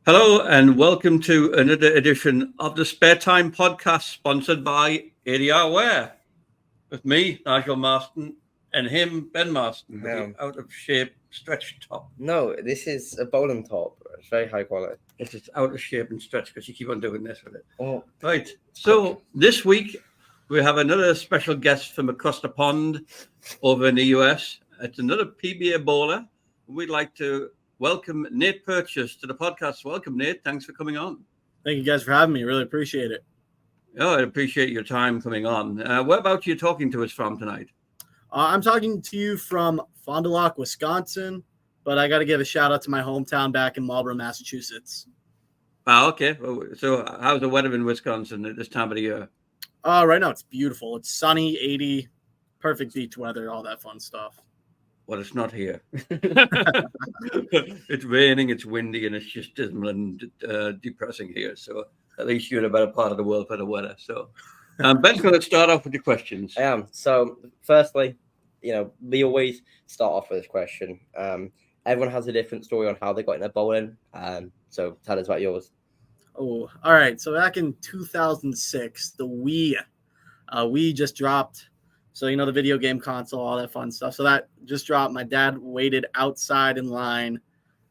Hello and welcome to another edition of the SpareTime Podcast, sponsored by ADR Wear. With me, Nigel Marston, and him, Ben Marston, with the out of shape stretch top. No, this is a bowling top. It's very high quality. It's just out of shape and stretch because you keep on doing this with it. Oh, Right. So this week we have another special guest from across the pond over in the US. It's another PBA bowler. We'd like to welcome Nate Purches to the podcast. Welcome, Nate. Thanks for coming on. Thank you guys for having me. Really appreciate it. Oh, I appreciate your time coming on. Where about you talking to us from tonight? I'm talking to you from Fond du Lac, Wisconsin, but I got to give a shout out to my hometown back in Marlborough, Massachusetts. Okay. So how's the weather in Wisconsin at this time of the year? Right now it's beautiful. It's sunny, 80, perfect beach weather, all that fun stuff. Well, it's not here. It's raining, it's windy, and it's just dismal and depressing here. So at least you're in a better part of the world for the weather. So Ben's going to start off with your questions. I am. So firstly, we always start off with this question. Everyone has a different story on how they got into bowling. So tell us about yours. Oh, all right. So back in 2006, the Wii just dropped. So, the video game console, all that fun stuff. So that just dropped. My dad waited outside in line,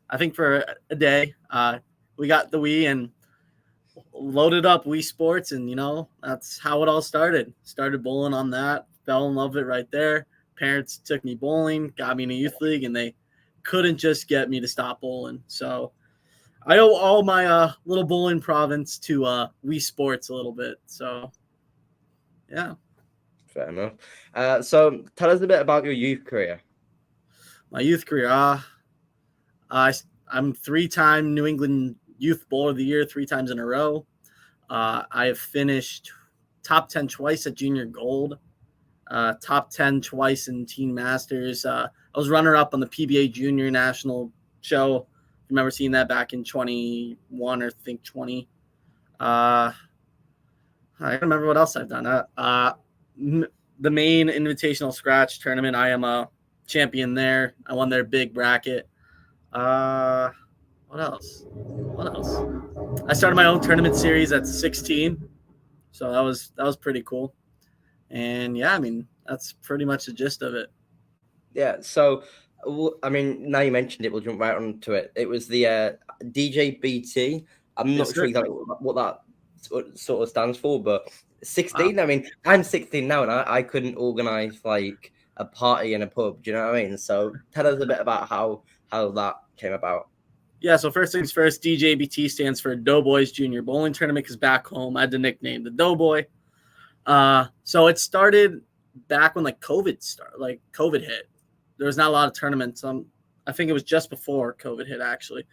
I think for a day. We got the Wii and loaded up Wii Sports. And, that's how it all started. Started bowling on that. Fell in love with it right there. Parents took me bowling, got me in a youth league, and they couldn't just get me to stop bowling. So I owe all my little bowling province to Wii Sports a little bit. So, yeah. Fair enough. So tell us a bit about your youth career. My youth career, I'm three-time New England Youth Bowler of the Year 3 times in a row. I have finished top 10 twice at Junior Gold, top 10 twice in Teen Masters. I was runner-up on the PBA Junior National show. I remember seeing that back in 21 or I think 20. I don't remember what else I've done. The main invitational scratch tournament, I am a champion there. I won their big bracket. What else? I started my own tournament series at 16. So that was pretty cool. And yeah, that's pretty much the gist of it. Yeah. So, now you mentioned it, we'll jump right onto it. It was the DJBT. I'm not sure exactly what that sort of stands for, but 16. Wow. I'm 16 now, and I couldn't organize like a party in a pub. Do you know what I mean? So tell us a bit about how that came about. Yeah. So first things first, DJBT stands for Doughboys Junior Bowling Tournament. Because back home I had the nickname the Doughboy. So it started back when COVID hit. There was not a lot of tournaments. I think it was just before COVID hit. Actually,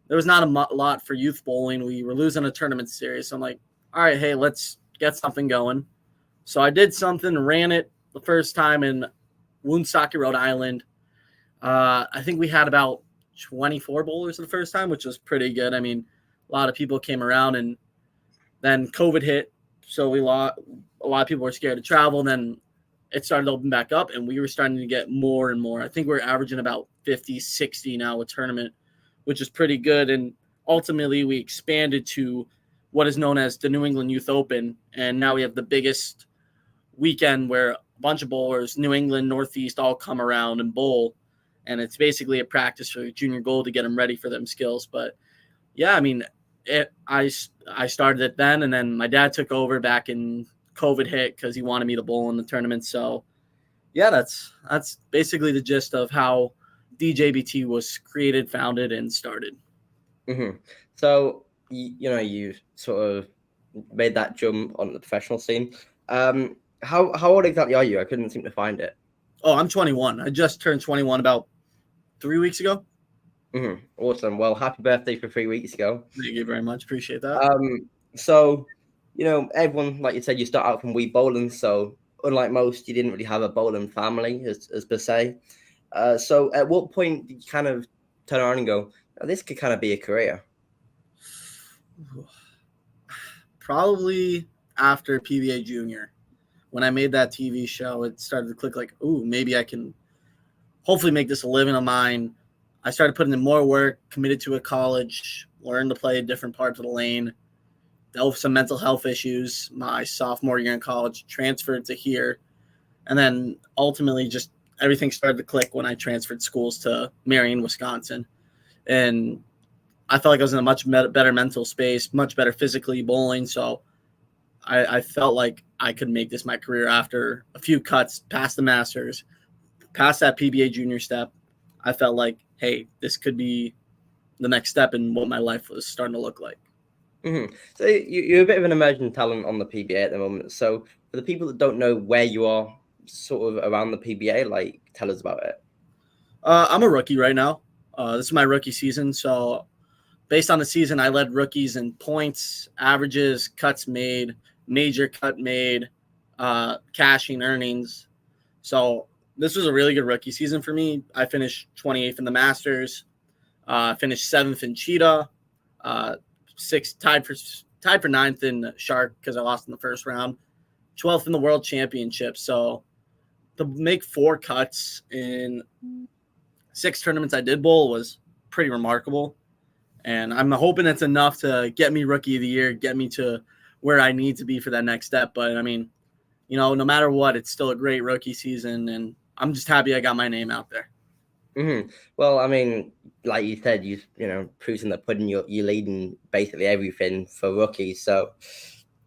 there was not a lot for youth bowling. We were losing a tournament series. So I'm like, all right, hey, let's get something going. So I did something, ran it the first time in Woonsocket, Rhode Island. I think we had about 24 bowlers the first time, which was pretty good. A lot of people came around, and then COVID hit. So a lot of people were scared to travel. And then it started to open back up, and we were starting to get more and more. I think we're averaging about 50, 60 now a tournament, which is pretty good. And ultimately we expanded to what is known as the New England Youth Open. And now we have the biggest weekend where a bunch of bowlers, New England, Northeast, all come around and bowl. And it's basically a practice for Junior Gold to get them ready for them skills. But yeah, I started it then, and then my dad took over back in COVID hit because he wanted me to bowl in the tournament. So yeah, that's basically the gist of how DJBT was created, founded, and started. Mm-hmm. So you sort of made that jump on the professional scene. How old exactly are you? I couldn't seem to find it. Oh, I'm 21. I just turned 21 about 3 weeks ago. Mm-hmm. Awesome. Well, happy birthday for 3 weeks ago. Thank you very much. Appreciate that. So, everyone, like you said, you start out from Wii bowling. So unlike most, you didn't really have a bowling family as per se. So at what point did you kind of turn around and go, oh, this could kind of be a career? Probably after PBA Junior. When I made that TV show, it started to click like, ooh, maybe I can hopefully make this a living of mine. I started putting in more work, committed to a college, learned to play different parts of the lane, dealt with some mental health issues my sophomore year in college, transferred to here, and then ultimately just everything started to click when I transferred schools to Marion, Wisconsin. And I felt like I was in a much better mental space, much better physically bowling. So I felt like I could make this my career after a few cuts past the Masters, past that PBA junior step. I felt like, hey, this could be the next step in what my life was starting to look like. Mm-hmm. So you're a bit of an emerging talent on the PBA at the moment. So for the people that don't know where you are sort of around the PBA, like, tell us about it. I'm a rookie right now. This is my rookie season. So based on the season, I led rookies in points, averages, cuts made, major cut made, cashing, earnings. So this was a really good rookie season for me. I finished 28th in the Masters, finished 7th in Cheetah, tied for 9th in Shark because I lost in the first round, 12th in the World Championship. So to make 4 cuts in 6 tournaments I did bowl was pretty remarkable. And I'm hoping it's enough to get me Rookie of the Year, get me to where I need to be for that next step. But, I mean, no matter what, it's still a great rookie season, and I'm just happy I got my name out there. Mm-hmm. Well, I mean, like you said, proved in the pudding, you're leading basically everything for rookies. So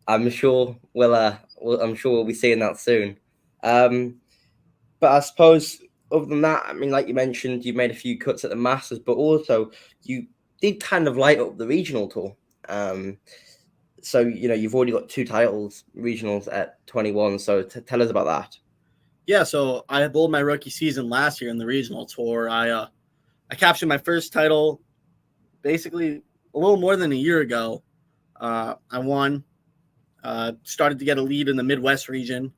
I'm sure we'll be seeing that soon. But I suppose other than that, I mean, like you mentioned, you made a few cuts at the Masters, but also you did kind of light up the regional tour. So, you've already got 2 titles, regionals at 21. So tell us about that. Yeah, so I bowled my rookie season last year in the regional tour. I captured my first title basically a little more than a year ago. I won, started to get a lead in the Midwest region,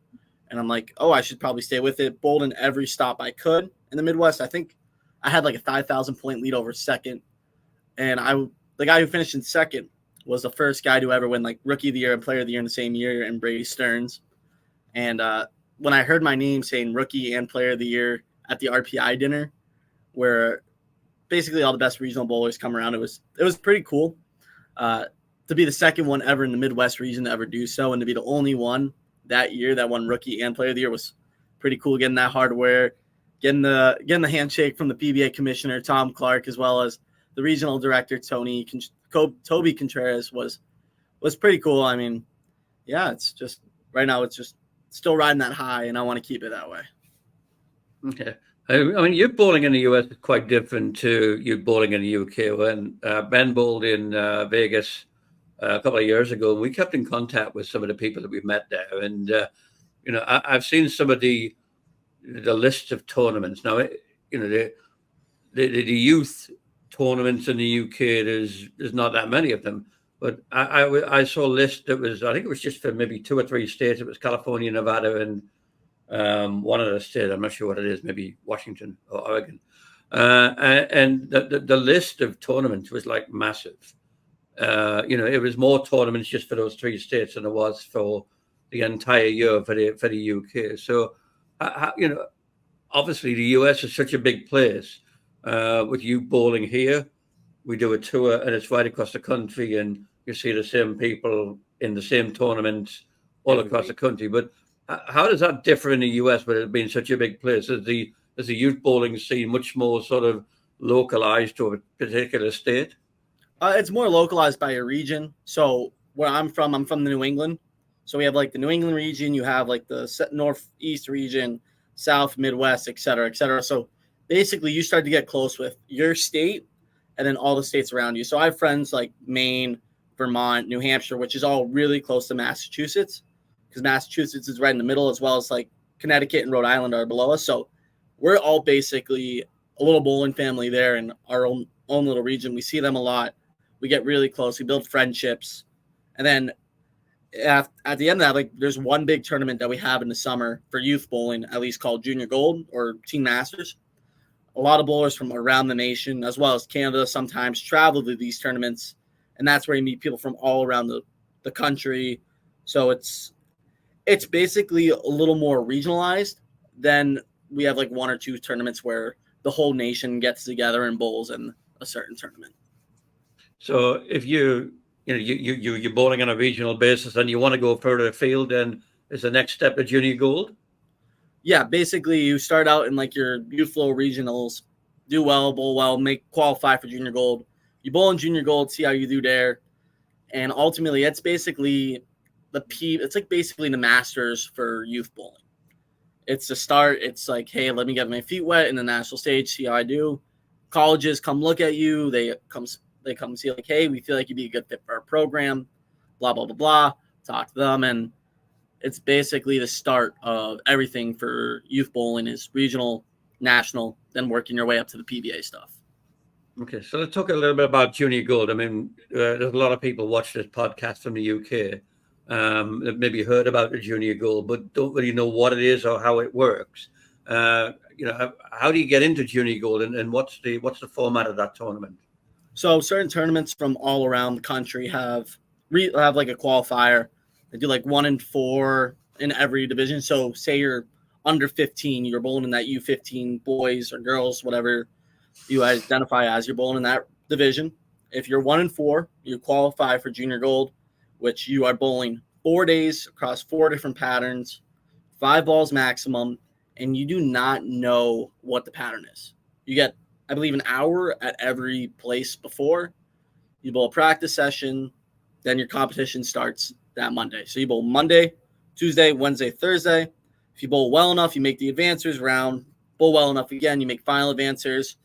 and I'm like, oh, I should probably stay with it. Bowled in every stop I could in the Midwest. I think I had like a 5,000-point lead over second, and the guy who finished in second was the first guy to ever win like Rookie of the Year and Player of the Year in the same year, and Brady Stearns. And when I heard my name saying Rookie and Player of the Year at the RPI dinner, where basically all the best regional bowlers come around, it was pretty cool to be the second one ever in the Midwest region to ever do so, and to be the only one that year that won Rookie and Player of the Year was pretty cool. Getting that hardware, getting the handshake from the PBA commissioner Tom Clark, as well as the regional director Toby Contreras was pretty cool. I mean, yeah, it's just right now it's just still riding that high, and I want to keep it that way. Okay. I mean, your bowling in the US is quite different to you bowling in the UK. When Ben bowled in Vegas a couple of years ago, and we kept in contact with some of the people that we've met there. And, I've seen some of the list of tournaments. Now, the youth tournaments in the UK, there's not that many of them. But I saw a list that was, I think it was just for maybe 2 or 3 states. It was California, Nevada, and one other state. I'm not sure what it is, maybe Washington or Oregon. And the list of tournaments was like massive. It was more tournaments just for those 3 states than it was for the entire year for the UK. So, obviously the US is such a big place. With you bowling here, we do a tour and it's right across the country, and you see the same people in the same tournaments all across the country. But how does that differ in the US with it being such a big place? Is the youth bowling scene much more sort of localized to a particular state? It's more localized by a region. So where I'm from the New England. So we have like the New England region, you have like the Northeast region, South, Midwest, et cetera, et cetera. So basically you start to get close with your state and then all the states around you. So I have friends like Maine, Vermont, New Hampshire, which is all really close to Massachusetts, because Massachusetts is right in the middle, as well as like Connecticut and Rhode Island are below us. So we're all basically a little bowling family there in our own little region. We see them a lot. We get really close. We build friendships. And then at the end of that, like there's one big tournament that we have in the summer for youth bowling, at least called Junior Gold or Team Masters. A lot of bowlers from around the nation, as well as Canada, sometimes travel to these tournaments. And that's where you meet people from all around the country. So it's basically a little more regionalized than we have like 1 or 2 tournaments where the whole nation gets together and bowls in a certain tournament. So if you're bowling on a regional basis and you want to go further afield, then is the next step a junior gold? Yeah, basically you start out in like your youth flow regionals, do well, bowl well, qualify for junior gold. You bowl in junior gold, see how you do there, and ultimately it's basically it's like basically the Masters for youth bowling. It's the start. It's like, hey, let me get my feet wet in the national stage, see how I do. Colleges come look at you. They come see like, hey, we feel like you'd be a good fit for our program, blah, blah, blah, blah. Talk to them. And it's basically the start of everything for youth bowling is regional, national, then working your way up to the PBA stuff. Okay, so let's talk a little bit about junior gold. I mean, there's a lot of people watch this podcast from the UK that maybe heard about the junior gold, but don't really know what it is or how it works. How do you get into junior gold, and what's the format of that tournament? So certain tournaments from all around the country have like a qualifier. They do like 1 and 4 in every division. So say you're under 15, you're bowling in that U15 boys or girls, whatever you identify as, you're bowling in that division. If you're 1 and 4, you qualify for junior gold, which you are bowling 4 days across 4 different patterns, 5 balls maximum, and you do not know what the pattern is. You get, I believe, an hour at every place before. You bowl a practice session, then your competition starts that Monday. So you bowl Monday, Tuesday, Wednesday, Thursday. If you bowl well enough, you make the advancers round. Bowl well enough again, you make final advancers.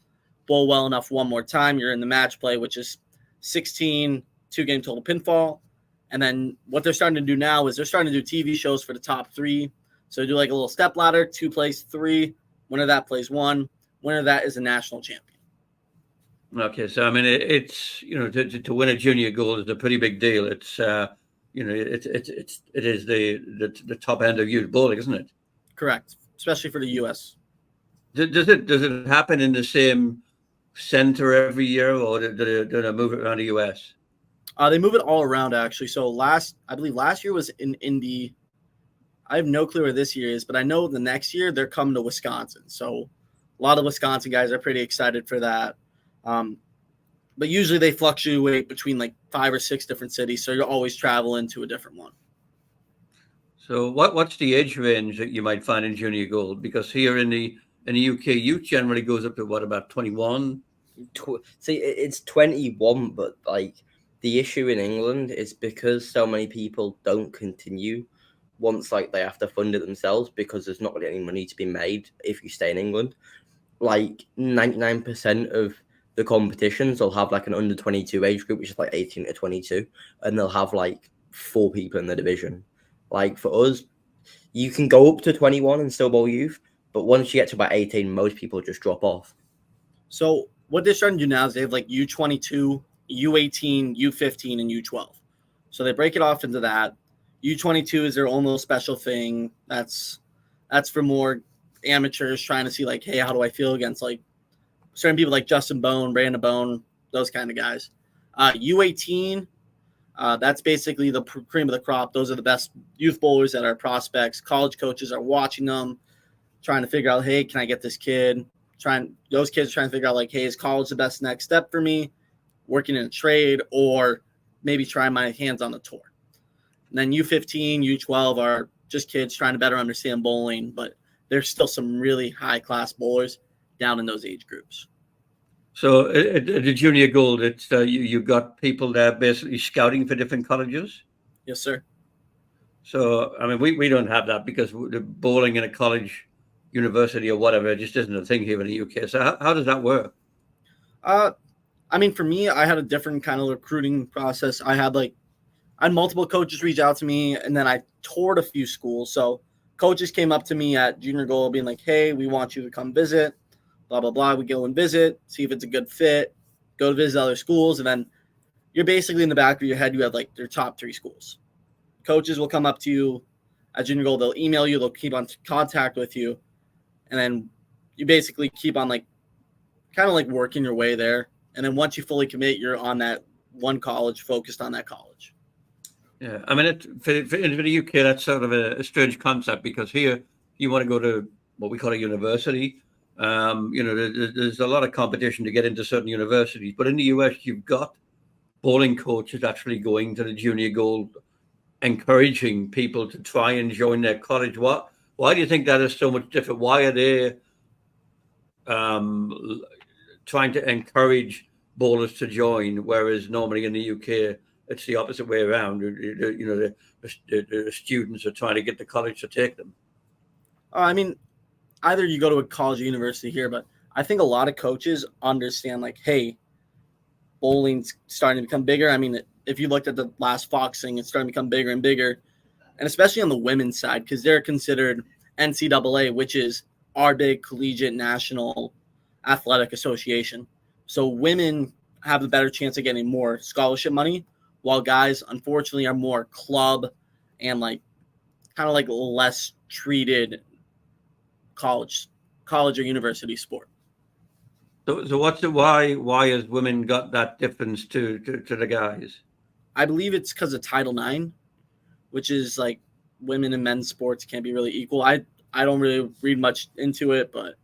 Bowl well enough one more time, you're in the match play, which is 16 2-game total pinfall. And then what they're starting to do now is they're starting to do TV shows for the top 3. So they do like a little step ladder, 2 plays 3. Winner of that plays 1. Winner of that is a national champion. Okay, so I mean, it's to win a junior gold is a pretty big deal. It's it is the top end of youth bowling, isn't it? Correct, especially for the U.S. Does it happen in the same center every year, or do they move it around the U.S.? They move it all around, actually. So I believe last year was in Indy. I have no clue where this year is, but I know the next year they're coming to Wisconsin. So a lot of Wisconsin guys are pretty excited for that. But usually they fluctuate between like 5 or 6 different cities, so you're always traveling to a different one. So what's the age range that you might find in junior gold? Because here in the UK, youth generally goes up to about 21. See, it's 21, but like the issue in England is because so many people don't continue once like they have to fund it themselves because there's not really any money to be made if you stay in England. Like 99% of the competitions will have like an under 22 age group, which is like 18 to 22, and they'll have like 4 people in the division. Like for us, you can go up to 21 and still bowl youth, but once you get to about 18, most people just drop off. So what they're starting to do now is they have like U22, U18, U15, and U12. So they break it off into that. U22 is their own little special thing. That's for more amateurs trying to see like, hey, how do I feel against like certain people like Justin Bone, Brandon Bone, those kind of guys. U18, that's basically the cream of the crop. Those are the best youth bowlers that are prospects. College coaches are watching them, trying to figure out, hey, can I get this kid? Those kids are trying to figure out like, hey, is college the best next step for me? Working in a trade or maybe trying my hands on the tour. And then U15, U12 are just kids trying to better understand bowling, but there's still some really high-class bowlers down in those age groups. So at the junior gold, it's you got people there basically scouting for different colleges? Yes, sir. So, I mean, we don't have that because the bowling in a college, university or whatever just isn't a thing here in the UK. So how does that work? I mean, for me, I had a different kind of recruiting process. I had multiple coaches reach out to me, and then I toured a few schools. So coaches came up to me at junior gold being like, hey, we want you to come visit, blah, blah, blah. We go and visit, see if it's a good fit, go to visit other schools. And then you're basically in the back of your head, you have like their top 3 schools. Coaches will come up to you at junior gold. They'll email you. They'll keep on contact with you. And then you basically keep on kind of working your way there. And then once you fully commit, you're on that one college, focused on that college. Yeah, I mean, for the UK, that's sort of a strange concept because here you want to go to what we call a university. There's a lot of competition to get into certain universities, but in the US, you've got bowling coaches actually going to the junior gold, encouraging people to try and join their college. Why do you think that is so much different? Why are they trying to encourage bowlers to join, whereas normally in the UK it's the opposite way around? The students are trying to get the college to take them. I mean, either you go to a college or university here, but I think a lot of coaches understand, like, hey, bowling's starting to become bigger. I mean, if you looked at the last Fox thing, it's starting to become bigger and bigger, and especially on the women's side, because they're considered NCAA, which is our big collegiate national athletic association. So women have a better chance of getting more scholarship money, while guys, unfortunately, are more club and kind of less treated college or university sport. So what's the why has women got that difference to the guys? I believe it's because of Title IX, which is like women and men's sports can't be really equal. I don't really read much into it, but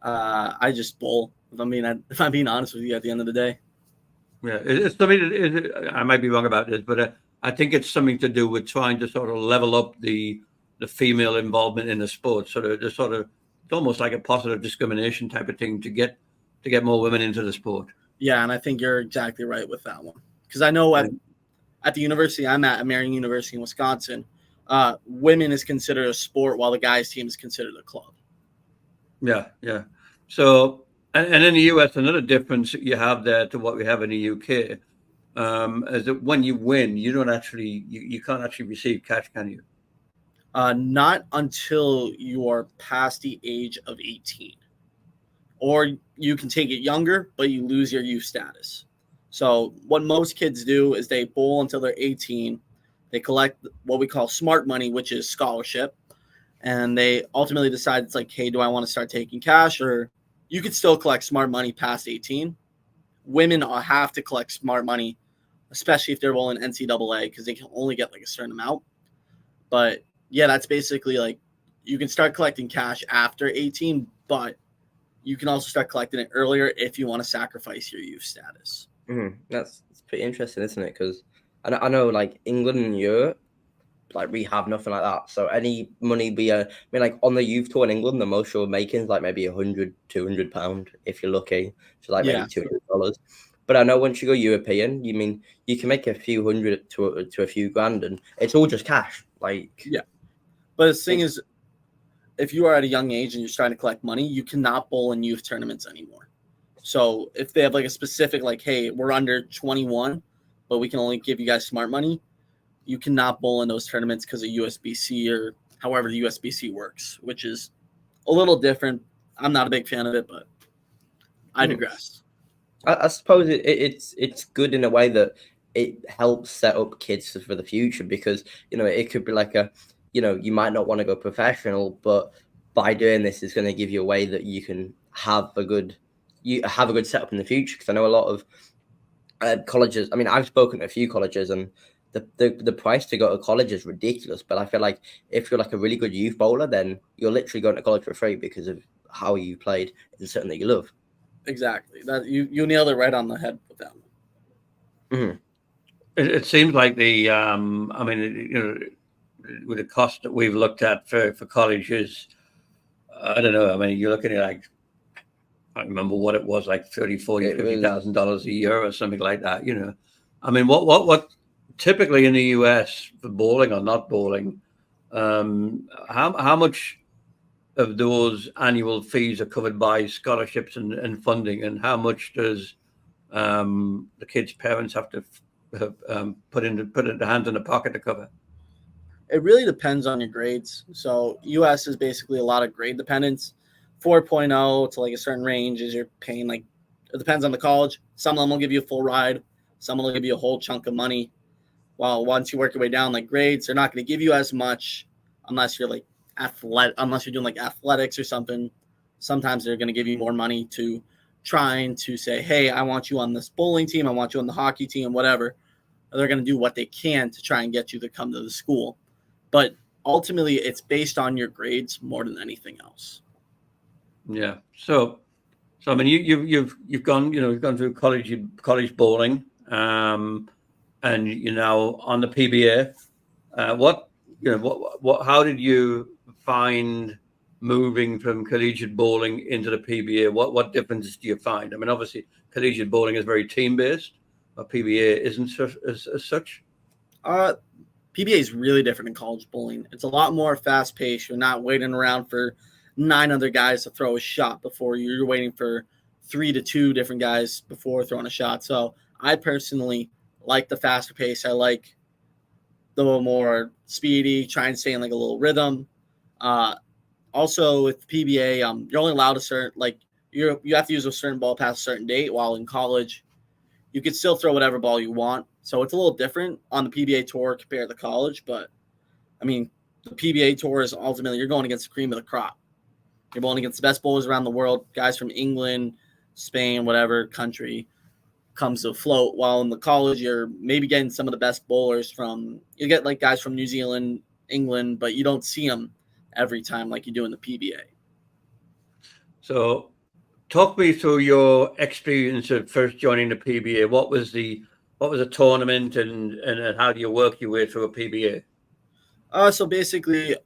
I just bowl. If I'm being honest with you, at the end of the day. Yeah, it's something. I might be wrong about this, but I think it's something to do with trying to sort of level up the female involvement in the sport. It's almost like a positive discrimination type of thing to get more women into the sport. Yeah, and I think you're exactly right with that one. Because I know at the university I'm at Marion University in Wisconsin, women is considered a sport while the guys' team is considered a club. Yeah. So, and in the US, another difference you have there to what we have in the UK is that when you win, you don't actually you can't actually receive cash, can you? Not until you are past the age of 18. Or you can take it younger, but you lose your youth status. So what most kids do is they bowl until they're 18. They collect what we call smart money, which is scholarship. And they ultimately decide, it's like, hey, do I want to start taking cash? Or you could still collect smart money past 18. Women have to collect smart money, especially if they're bowling NCAA, because they can only get a certain amount. But yeah, that's basically you can start collecting cash after 18, but you can also start collecting it earlier if you want to sacrifice your youth status. That's pretty interesting, isn't it? Because I know England and Europe, we have nothing like that. So any money on the youth tour in England, the most you're making is maybe £100-200 if you're lucky. So maybe $200. But I know once you go European, you can make a few hundred to a few grand, and it's all just cash. Yeah. But the thing is, if you are at a young age and you're starting to collect money, you cannot bowl in youth tournaments anymore. So if they have a specific, hey, we're under 21, but we can only give you guys smart money, you cannot bowl in those tournaments because of USBC or however the USBC works, which is a little different. I'm not a big fan of it, but I digress. I suppose it's good in a way that it helps set up kids for the future, because it could be you might not want to go professional, but by doing this, it's going to give you a way that you can have a good setup in the future. Because I know a lot of colleges. I mean, I've spoken to a few colleges, and the price to go to college is ridiculous. But I feel like if you're a really good youth bowler, then you're literally going to college for free because of how you played in something that you love. Exactly. That you nailed it right on the head with that one. Mm-hmm. It seems like with the cost that we've looked at for colleges, I don't know. I mean, you're looking at I can't remember what it was, $30,000-$50,000 a year or something like that. I mean, what typically in the US for bowling or not bowling, how much of those annual fees are covered by scholarships and funding, and how much does the kids' parents have to put in the hands in the pocket to cover? It really depends on your grades. So US is basically a lot of grade dependence. 4.0 to a certain range is you're paying it depends on the college. Some of them will give you a full ride. Some will give you a whole chunk of money. While once you work your way down grades, they're not going to give you as much unless you're unless you're doing athletics or something. Sometimes they're going to give you more money to trying to say, hey, I want you on this bowling team. I want you on the hockey team, whatever. They're going to do what they can to try and get you to come to the school. But ultimately, it's based on your grades more than anything else. Yeah. So I mean, you've gone through college bowling, and you're now on the PBA. How did you find moving from collegiate bowling into the PBA? What differences do you find? I mean, obviously, collegiate bowling is very team based, but PBA isn't as such. PBA is really different in college bowling. It's a lot more fast paced. You're not waiting around for 9 other guys to throw a shot before you. You're waiting for 3 to 2 different guys before throwing a shot. So I personally like the faster pace. I like the little more speedy, try and stay in like a little rhythm. Also with PBA, you're only allowed a certain you have to use a certain ball past a certain date. While in college, you could still throw whatever ball you want. So it's a little different on the PBA tour compared to college. But I mean, the PBA tour is ultimately you're going against the cream of the crop. You're bowling against the best bowlers around the world, guys from England, Spain, whatever country comes to float. While in the college, you're maybe getting some of the best bowlers you get like guys from New Zealand, England, but you don't see them every time like you do in the PBA. So talk me through your experience of first joining the PBA. What was the tournament and how do you work your way through a PBA? So basically,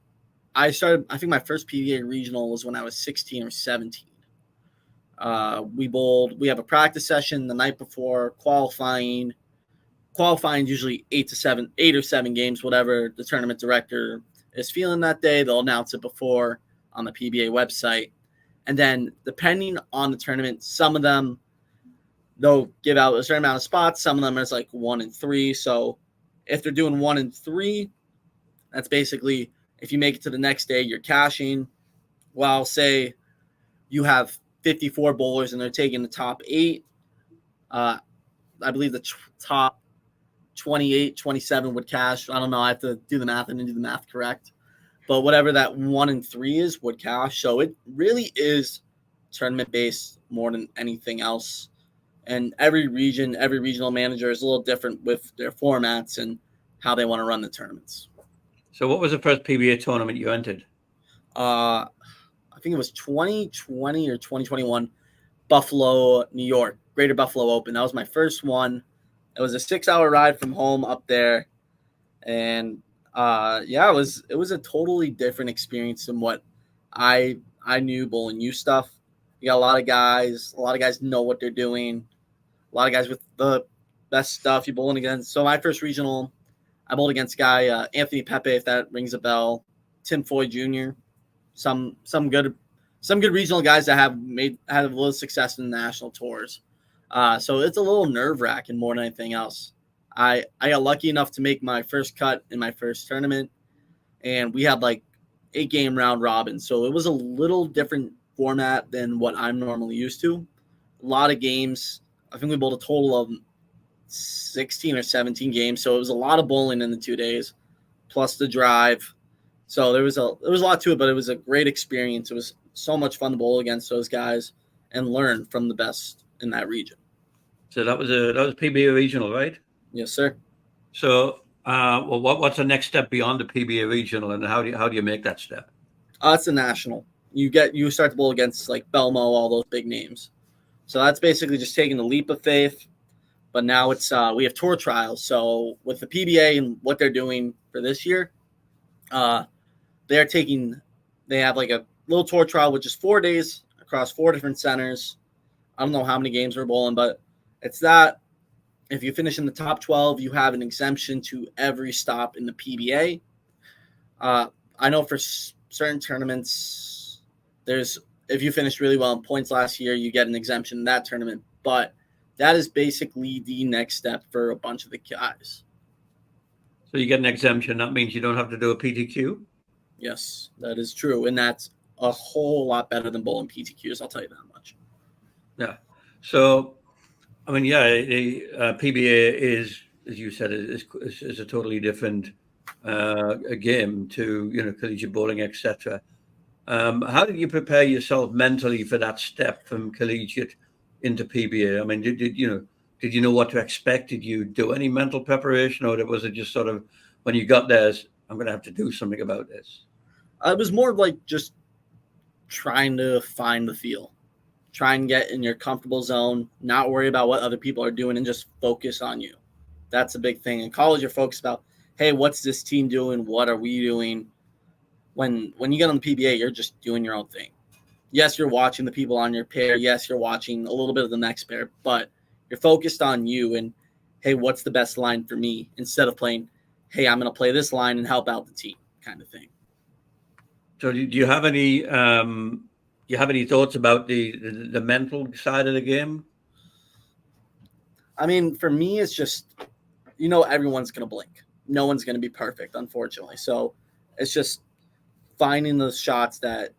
I think my first PBA regional was when I was 16 or 17. We have a practice session the night before qualifying. Qualifying is usually 8 or 7 games, whatever the tournament director is feeling that day. They'll announce it before on the PBA website. And then depending on the tournament, some of them, they'll give out a certain amount of spots. Some of them is like 1 and 3. So if they're doing 1 and 3, that's basically if you make it to the next day, you're cashing. Well, say you have 54 bowlers and they're taking the top 8. I believe the top 28, 27 would cash. I don't know. I have to do the math. I didn't do the math correct. But whatever that 1 and 3 is would cash. So it really is tournament-based more than anything else. And every regional manager is a little different with their formats and how they want to run the tournaments. So what was the first PBA tournament you entered? I think it was 2020 or 2021, Buffalo, New York, Greater Buffalo Open. That was my first one. It was a 6-hour ride from home up there. And it was a totally different experience than what I knew bowling U stuff. You got a lot of guys know what they're doing. A lot of guys with the best stuff you're bowling against. So my first regional, I bowled against guy Anthony Pepe, if that rings a bell, Tim Foy Jr., some good regional guys that have had a little success in the national tours. So it's a little nerve-wracking more than anything else. I got lucky enough to make my first cut in my first tournament, and we had like 8-game round robin. So it was a little different format than what I'm normally used to. A lot of games. I think we bowled a total of 16 or 17 games. So it was a lot of bowling in the 2 days, plus the drive. So there was a lot to it, but it was a great experience. It was so much fun to bowl against those guys and learn from the best in that region. So that was PBA regional, right? Yes, sir. So, what's the next step beyond the PBA regional, and how do you make that step? It's a national. You start to bowl against like Belmo, all those big names. So that's basically just taking the leap of faith. But now it's we have tour trials. So with the PBA and what they're doing for this year, they have like a little tour trial, which is 4 days across 4 different centers. I don't know how many games we're bowling, but it's that. If you finish in the top 12, you have an exemption to every stop in the PBA. I know for certain tournaments, if you finished really well in points last year, you get an exemption in that tournament. But that is basically the next step for a bunch of the guys. So you get an exemption. That means you don't have to do a PTQ? Yes, that is true. And that's a whole lot better than bowling PTQs, I'll tell you that much. Yeah. So, I mean, the PBA is, as you said, is a totally different a game to collegiate bowling, etc. How did you prepare yourself mentally for that step from collegiate into PBA? I mean, did you know what to expect? Did you do any mental preparation, or was it just sort of when you got there, I'm going to have to do something about this? It was more like just trying to find the feel. Try and get in your comfortable zone, not worry about what other people are doing, and just focus on you. That's a big thing. In college, you're focused about, hey, what's this team doing? What are we doing? When you get on the PBA, you're just doing your own thing. Yes, you're watching the people on your pair. Yes, you're watching a little bit of the next pair, but you're focused on you and, hey, what's the best line for me? Instead of playing, hey, I'm going to play this line and help out the team kind of thing. So do you have any thoughts about the mental side of the game? I mean, for me, it's just, everyone's going to blink. No one's going to be perfect, unfortunately. So it's just finding those shots that,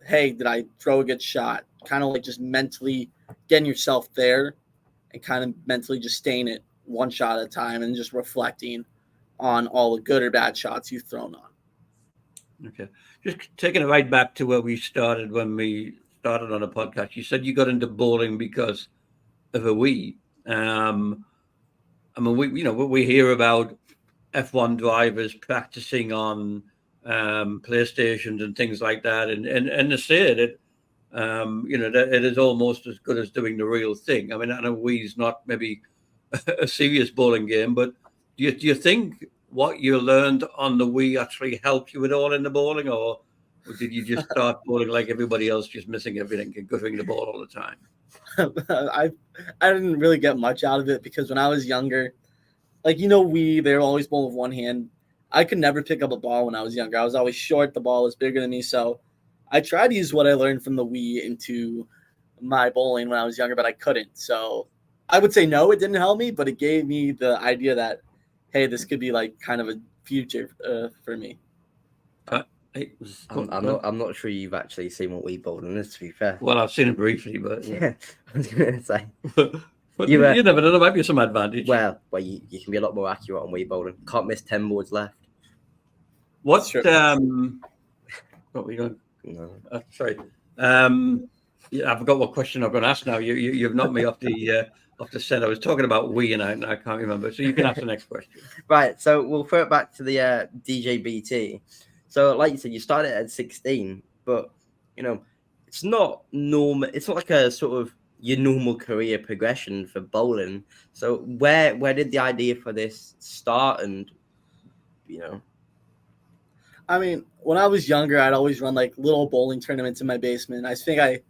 hey, did I throw a good shot? Kind of like just mentally getting yourself there and kind of mentally just staying it one shot at a time and just reflecting on all the good or bad shots you've thrown on. Okay. Just taking it right back to where we started when we started on a podcast. You said you got into bowling because of a Wii. I mean, we hear about F1 drivers practicing on PlayStations and things like that, and they say that that it is almost as good as doing the real thing. I mean, I know Wii's not maybe a serious bowling game, but do you think what you learned on the Wii actually helped you at all in the bowling, or did you just start bowling like everybody else, just missing everything and guttering the ball all the time? I didn't really get much out of it because when I was younger, they were always bowling with one hand. I could never pick up a ball when I was younger. I was always short. The ball was bigger than me. So I tried to use what I learned from the Wii into my bowling when I was younger, but I couldn't. So I would say no, it didn't help me, but it gave me the idea that, hey, this could be like kind of a future for me. I'm not sure you've actually seen what Wii bowling is, to be fair. Well, I've seen it briefly, but yeah, I was going to say. But you never know. There might be some advantage. Well, you can be a lot more accurate on Wii bowling. Can't miss 10 boards left. What were you going? No. Sorry. Yeah, I forgot what question I'm going to ask now. You've knocked me off the set. I was talking about Wii and I can't remember. So you can ask the next question. Right. So we'll throw it back to the DJ BT. So, like you said, you started at 16, but it's not normal. It's not like a sort of your normal career progression for bowling. So, where did the idea for this start? And I mean, when I was younger, I'd always run like little bowling tournaments in my basement. I think I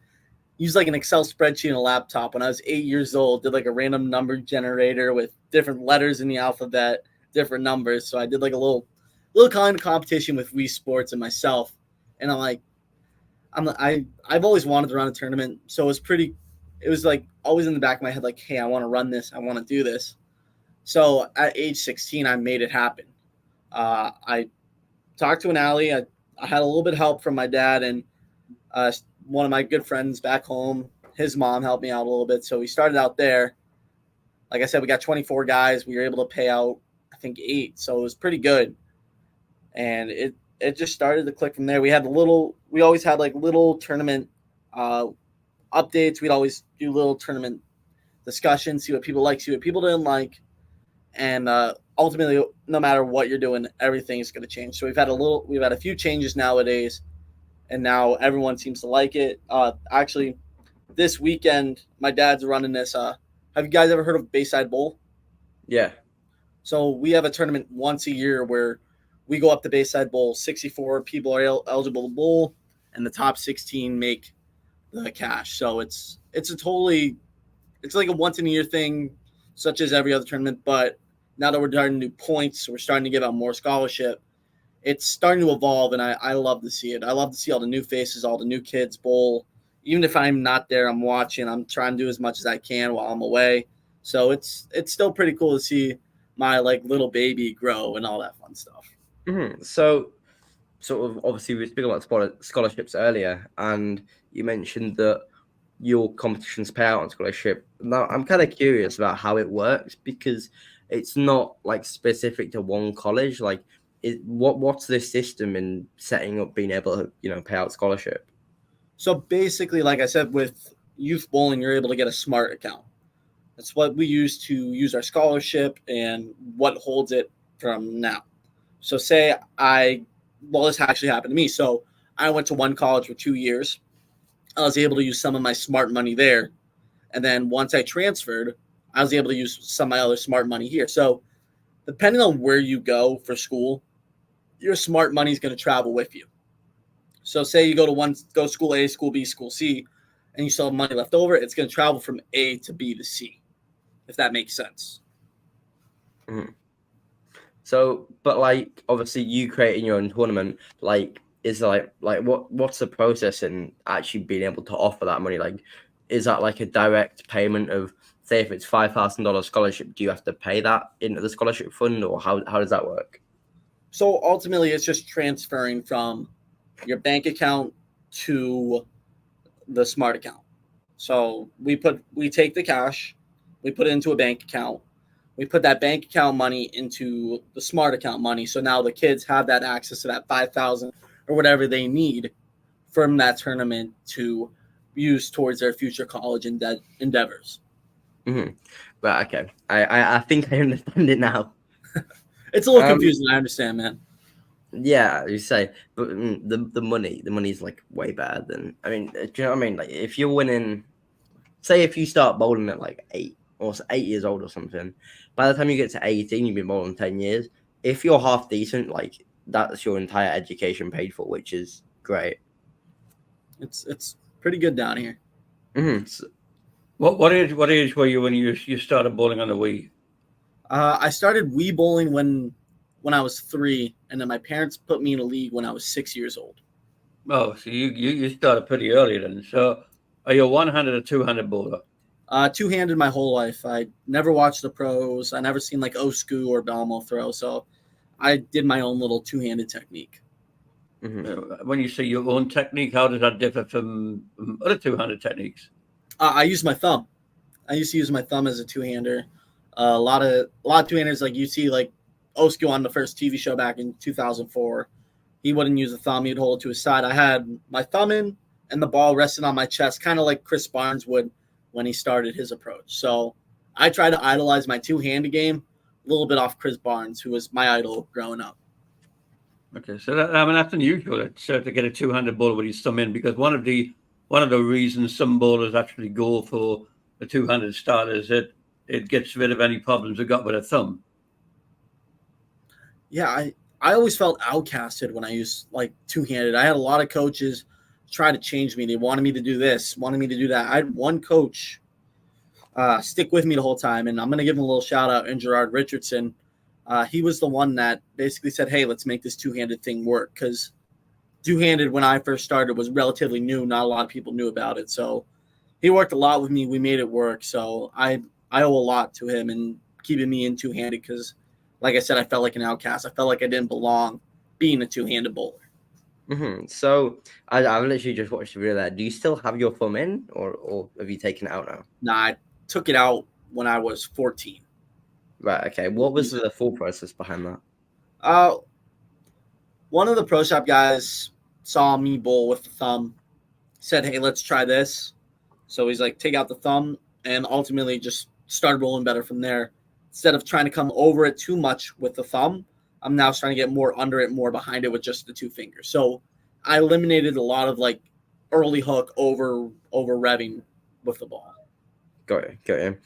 used like an Excel spreadsheet on a laptop when I was 8 years old. Did like a random number generator with different letters in the alphabet, different numbers. So I did like a little kind of competition with Wii Sports and myself, and I've always wanted to run a tournament, so it was like always in the back of my head, like, hey, I want to run this, I want to do this. So at age 16, I made it happen. I talked to an alley. I had a little bit of help from my dad and one of my good friends back home. His mom helped me out a little bit, so we started out there. Like I said, we got 24 guys. We were able to pay out, I think, 8, so it was pretty good. And it just started to click from there. We always had like little tournament updates. We'd always do little tournament discussions, see what people like, see what people didn't like. And ultimately, no matter what you're doing, everything is going to change. So we've had a few changes nowadays, and now everyone seems to like it. Actually, this weekend, my dad's running this. Have you guys ever heard of Bayside Bowl? Yeah. So we have a tournament once a year where we go up to Bayside Bowl. 64 people are eligible to bowl, and the top 16 make the cash. So it's like a once in a year thing, such as every other tournament. But now that we're starting to do points, we're starting to give out more scholarship. It's starting to evolve, and I love to see it. I love to see all the new faces, all the new kids bowl. Even if I'm not there, I'm watching. I'm trying to do as much as I can while I'm away. So it's still pretty cool to see my like little baby grow and all that fun stuff. Mm-hmm. So, sort of, obviously, we were speaking about scholarships earlier, and you mentioned that your competitions pay out on scholarship. Now, I'm kind of curious about how it works because it's not like specific to one college. Like, what's the system in setting up being able to, pay out scholarship? So basically, like I said, with youth bowling, you're able to get a SMART account. That's what we use to use our scholarship and what holds it from now. So say this actually happened to me. So I went to one college for 2 years. I was able to use some of my smart money there. And then once I transferred, I was able to use some of my other smart money here. So depending on where you go for school, your smart money is going to travel with you. So say you go school A, school B, school C, and you still have money left over, it's going to travel from A to B to C, if that makes sense. Mm-hmm. So, but like, obviously you creating your own tournament, like, is what's the process in actually being able to offer that money? Like, is that like a direct payment of, say, if it's $5,000 scholarship, do you have to pay that into the scholarship fund, or how does that work? So ultimately, it's just transferring from your bank account to the smart account. So we take the cash, we put it into a bank account, we put that bank account money into the smart account money. So now the kids have that access to that 5,000 or whatever they need from that tournament to use towards their future college endeavors. Mm-hmm. Right. Okay. I think I understand it now. It's a little confusing. I understand, man. Yeah, you say, but the money's like way better than. I mean, do you know what I mean? Like, if you're winning, say, if you start bowling at like 8 years old or something, by the time you get to 18, you've been bowling 10 years. If you're half decent, like, that's your entire education paid for, which is great. It's pretty good down here. Mm-hmm. So, what age were you when you started bowling on the Wii? I started Wii bowling when I was 3, and then my parents put me in a league when I was 6 years old. Oh, so you started pretty early then. So are you a one-handed or two-handed bowler? Two-handed my whole life. I never watched the pros. I never seen like Osku or Belmo throw. So I did my own little two-handed technique. Mm-hmm. When you say your own technique, how does that differ from other two-handed techniques? I use my thumb. I used to use my thumb as a two-hander. A lot of two-handers, like you see, like Osku on the first TV show back in 2004. He wouldn't use a thumb. He'd hold it to his side. I had my thumb in and the ball rested on my chest, kind of like Chris Barnes would when he started his approach. So I try to idolize my two-handed game a little bit off Chris Barnes, who was my idol growing up. Okay, so that's unusual to get a two-handed bowler with his thumb in, because one of the reasons some bowlers actually go for the two-handed start is that it gets rid of any problems they got with a thumb. Yeah, I always felt outcasted when I used like two-handed. I had a lot of coaches try to change me. They wanted me to do this, wanted me to do that. I had one coach stick with me the whole time, and I'm going to give him a little shout out, in Gerard Richardson. He was the one that basically said, hey, let's make this two-handed thing work, because two-handed when I first started was relatively new. Not a lot of people knew about it. So he worked a lot with me. We made it work. So I owe a lot to him and keeping me in two-handed, because, like I said, I felt like an outcast. I felt like I didn't belong being a two-handed bowler. Mm-hmm. So I've literally just watched the video there. Do you still have your thumb in, or have you taken it out now? Nah, I took it out when I was 14. Right. Okay. What was the full process behind that? One of the pro shop guys saw me bowl with the thumb, said, hey, let's try this. So he's like, take out the thumb, and ultimately just started rolling better from there. Instead of trying to come over it too much with the thumb, I'm now starting to get more under it, more behind it with just the two fingers. So I eliminated a lot of like early hook over revving with the ball. Got you.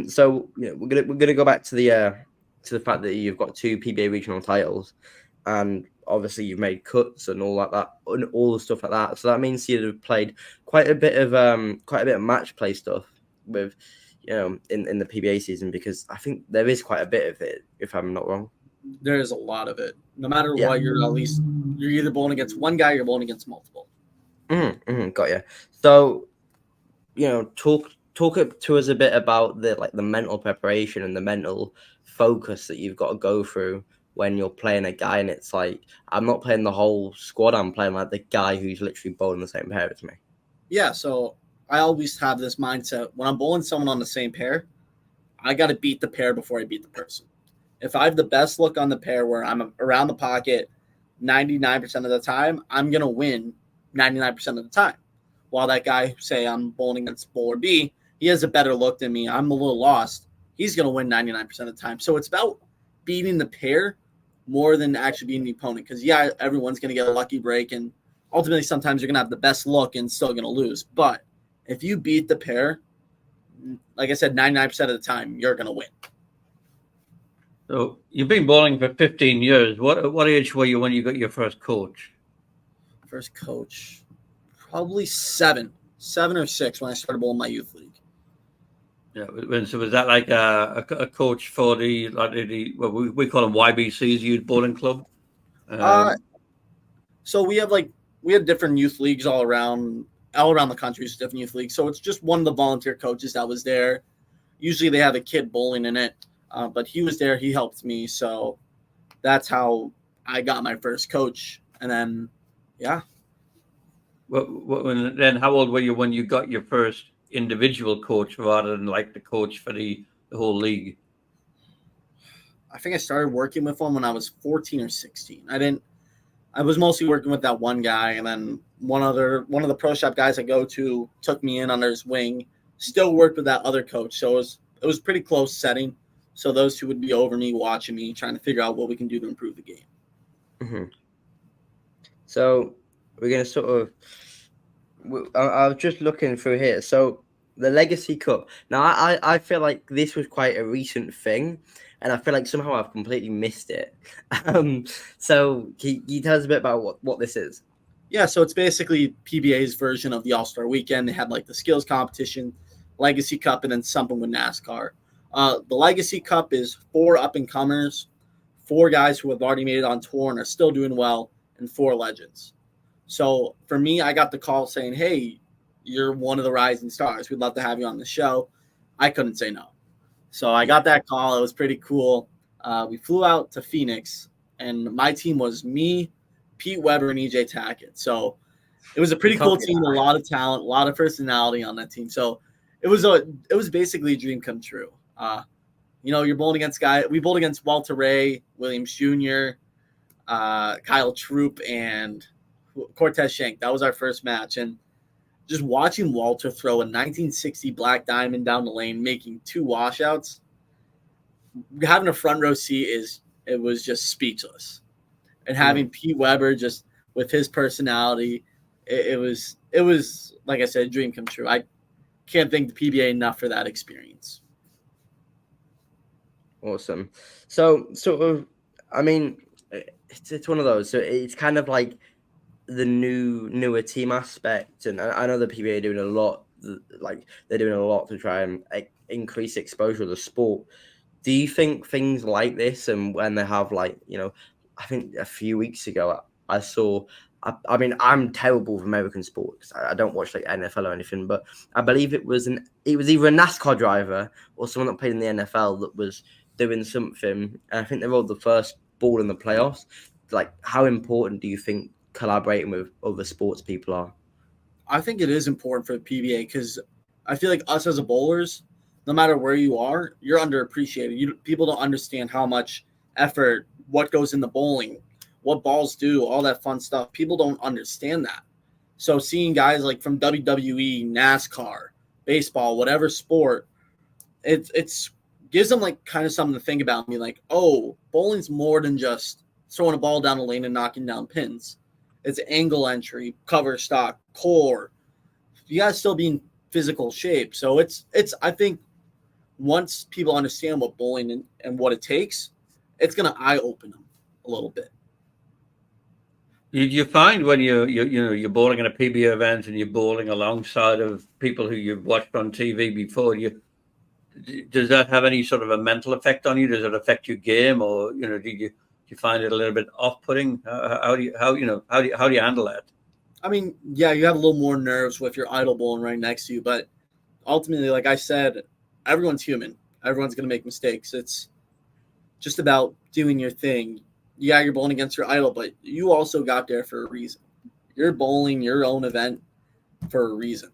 So we're gonna go back to the fact that you've got 2 PBA regional titles, and obviously you've made cuts and all like that, and all the stuff like that. So that means you've played quite a bit of match play stuff with, in the PBA season, because I think there is quite a bit of it, if I'm not wrong. There is a lot of it. No matter what, you're either bowling against one guy, or you're bowling against multiple. Got you. So, talk to us a bit about the mental preparation and the mental focus that you've got to go through when you're playing a guy, and it's like, I'm not playing the whole squad, I'm playing like the guy who's literally bowling the same pair as me. Yeah, so I always have this mindset when I'm bowling someone on the same pair, I got to beat the pair before I beat the person. If I have the best look on the pair where I'm around the pocket 99% of the time, I'm going to win 99% of the time. While that guy, say I'm bowling against bowler B, he has a better look than me, I'm a little lost, he's going to win 99% of the time. So it's about beating the pair more than actually beating the opponent. Because, yeah, everyone's going to get a lucky break and ultimately sometimes you're going to have the best look and still going to lose. But if you beat the pair, like I said, 99% of the time, you're going to win. So you've been bowling for 15 years. What age were you when you got your first coach? First coach, probably 7 or 6 when I started bowling my youth league. Yeah. So was that like a coach for the well, we call them YBCs, Youth Bowling Club? So we have different youth leagues all around the country. It's different youth leagues. So it's just one of the volunteer coaches that was there. Usually they have a kid bowling in it, but he was there. He helped me. So that's how I got my first coach. And then, yeah. Then how old were you when you got your first individual coach rather than like the coach for the whole league? I think I started working with him when I was 14 or 16. I was mostly working with that one guy, and then one of the pro shop guys I go to took me in under his wing. Still worked with that other coach, so it was pretty close setting. So those two would be over me, watching me, trying to figure out what we can do to improve the game. Mm-hmm. So we're gonna sort of. I was just looking through here. So the Legacy Cup. Now I feel like this was quite a recent thing, and I feel like somehow I've completely missed it. So can you tell us a bit about what this is? Yeah, so it's basically PBA's version of the All-Star Weekend. They had like the skills competition, Legacy Cup, and then something with NASCAR. The Legacy Cup is 4 up-and-comers, 4 guys who have already made it on tour and are still doing well, and 4 legends. So for me, I got the call saying, hey, you're one of the rising stars. We'd love to have you on the show. I couldn't say no. So I got that call. It was pretty cool. We flew out to Phoenix, and my team was me, Pete Weber, and EJ Tackett. So it was a pretty cool team, a lot of talent, a lot of personality on that team. So it was basically a dream come true. You're bowling against we bowled against Walter Ray, Williams Jr., Kyle Troop, and Cortez Shank. That was our first match. And just watching Walter throw a 1960 Black Diamond down the lane, making 2 washouts, having a front row seat it was just speechless. And having Pete Weber just with his personality, it was like I said, a dream come true. I can't thank the PBA enough for that experience. Awesome. So sort of, I mean, it's one of those. So it's kind of like the newer team aspect, and I know the PBA are doing a lot. Like they're doing a lot to try and increase exposure of the sport. Do you think things like this, and when they have I think a few weeks ago I saw. I mean, I'm terrible with American sports. I don't watch like NFL or anything, but I believe it was either a NASCAR driver or someone that played in the NFL that was doing something. And I think they rolled the first ball in the playoffs. Like, how important do you think collaborating with other sports people are? I think it is important for the PBA because I feel like us as a bowlers, no matter where you are, you're underappreciated. People don't understand how much effort, what goes into bowling, what balls do, all that fun stuff. People don't understand that. So seeing guys like from WWE, NASCAR, baseball, whatever sport, it's gives them like kind of something to think about. Me like, oh, bowling's more than just throwing a ball down the lane and knocking down pins. It's angle entry, cover stock, core. You gotta still be in physical shape. So it's I think once people understand what bowling and what it takes, it's gonna eye open them a little bit. You find when you're bowling in a PBA event and you're bowling alongside of people who you've watched on TV before, does that have any sort of a mental effect on you? Does it affect your game, or do you find it a little bit off-putting? How do you handle that? I mean, yeah, you have a little more nerves with your idol bowling right next to you, but ultimately, like I said, everyone's human. Everyone's gonna make mistakes. It's just about doing your thing. Yeah, you're bowling against your idol, but you also got there for a reason. You're bowling your own event for a reason.